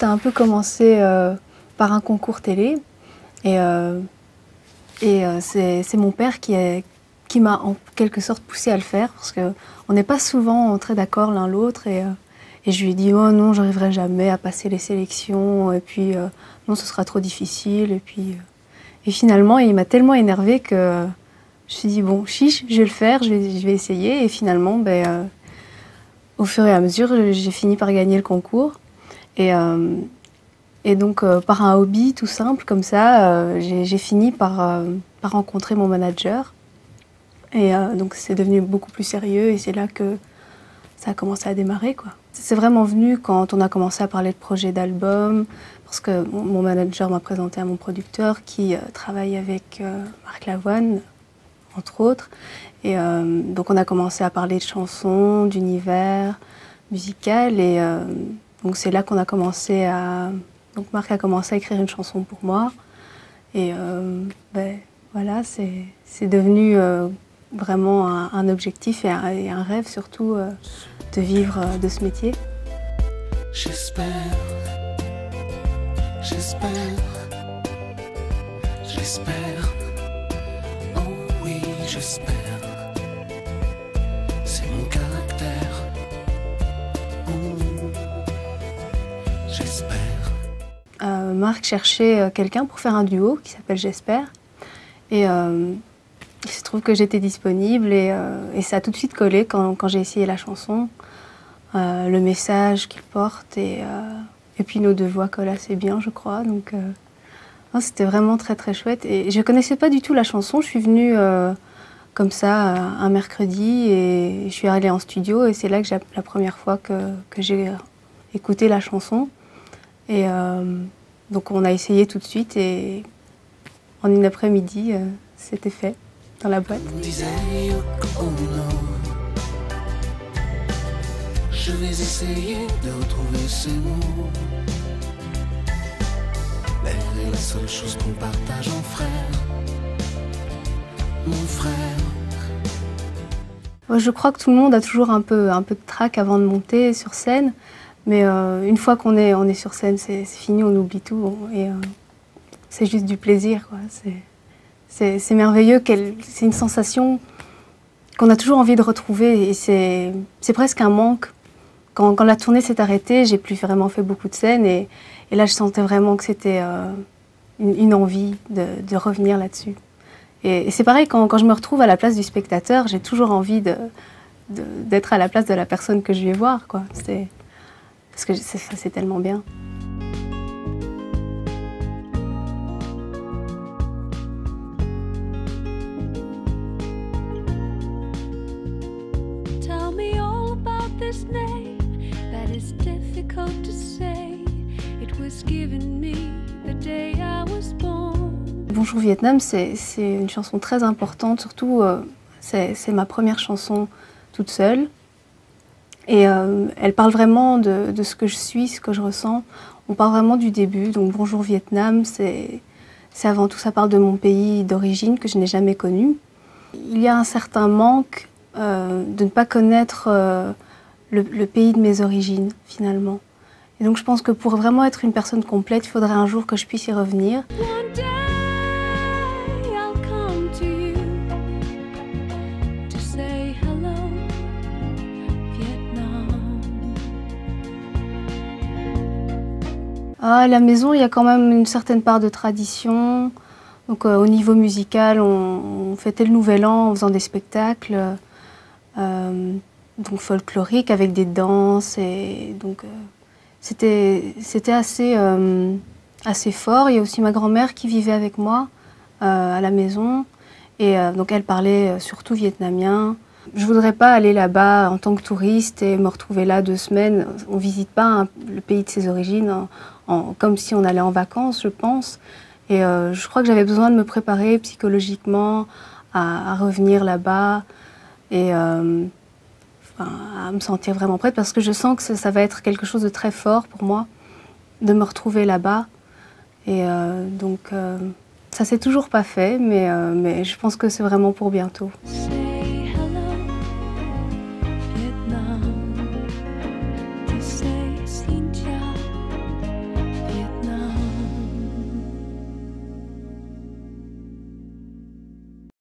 a un peu commencé par un concours télé. Et c'est mon père qui m'a en quelque sorte poussé à le faire, parce qu'on n'est pas souvent très d'accord l'un l'autre. Et je lui ai dit, oh non, j'arriverai jamais à passer les sélections, et puis non, ce sera trop difficile. Et finalement, il m'a tellement énervée que je me suis dit, bon, chiche, je vais le faire, je vais essayer. Et finalement, au fur et à mesure, j'ai fini par gagner le concours. Et donc, par un hobby tout simple, comme ça, j'ai fini par rencontrer mon manager. Et donc, c'est devenu beaucoup plus sérieux et c'est là que ça a commencé à démarrer, quoi. C'est vraiment venu quand on a commencé à parler de projet d'album, parce que mon manager m'a présenté à mon producteur qui travaille avec Marc Lavoine, entre autres. Et donc, on a commencé à parler de chansons, d'univers musical. Et donc, c'est là qu'on a commencé à... Donc Marc a commencé à écrire une chanson pour moi et voilà, c'est devenu vraiment un objectif et un rêve surtout de vivre de ce métier. J'espère, j'espère, j'espère, oh oui j'espère, c'est mon caractère, j'espère. Marc cherchait quelqu'un pour faire un duo qui s'appelle J'espère. Et il se trouve que j'étais disponible et ça a tout de suite collé quand j'ai essayé la chanson. Le message qu'il porte et puis nos deux voix collent assez bien, je crois. Donc c'était vraiment très très chouette. Et je ne connaissais pas du tout la chanson. Je suis venue comme ça un mercredi et je suis allée en studio et c'est là que la première fois que j'ai écouté la chanson. Et donc on a essayé tout de suite et en une après-midi, c'était fait dans la boîte. Je vais essayer de retrouver ces mots. L'air est la seule chose qu'on partage en frère. Mon frère. Je crois que tout le monde a toujours un peu de trac avant de monter sur scène. Mais une fois qu'on est sur scène, c'est fini, on oublie tout. Et c'est juste du plaisir, quoi. C'est merveilleux, c'est une sensation qu'on a toujours envie de retrouver. Et c'est presque un manque. Quand la tournée s'est arrêtée, j'ai plus vraiment fait beaucoup de scènes. Et là, je sentais vraiment que c'était une envie de revenir là-dessus. Et c'est pareil, quand je me retrouve à la place du spectateur, j'ai toujours envie d'être à la place de la personne que je vais voir, quoi. Parce que c'est tellement bien. Tell me all about this name that is difficult to say. It was given me the day I was born. Bonjour Vietnam, c'est une chanson très importante, surtout c'est ma première chanson toute seule. Et elle parle vraiment de ce que je suis, ce que je ressens. On parle vraiment du début, donc Bonjour Vietnam, c'est avant tout, ça parle de mon pays d'origine que je n'ai jamais connu. Il y a un certain manque de ne pas connaître le pays de mes origines, finalement. Et donc je pense que pour vraiment être une personne complète, il faudrait un jour que je puisse y revenir. À la maison, il y a quand même une certaine part de tradition. Donc, au niveau musical, on fêtait le Nouvel An en faisant des spectacles donc folkloriques avec des danses. Et donc, c'était assez fort. Il y a aussi ma grand-mère qui vivait avec moi à la maison. Et donc, elle parlait surtout vietnamien. Je ne voudrais pas aller là-bas en tant que touriste et me retrouver là 2 semaines. On ne visite pas le pays de ses origines comme si on allait en vacances, je pense. Et je crois que j'avais besoin de me préparer psychologiquement à revenir là-bas et à me sentir vraiment prête parce que je sens que ça va être quelque chose de très fort pour moi de me retrouver là-bas. Et donc, ça s'est toujours pas fait, mais je pense que c'est vraiment pour bientôt.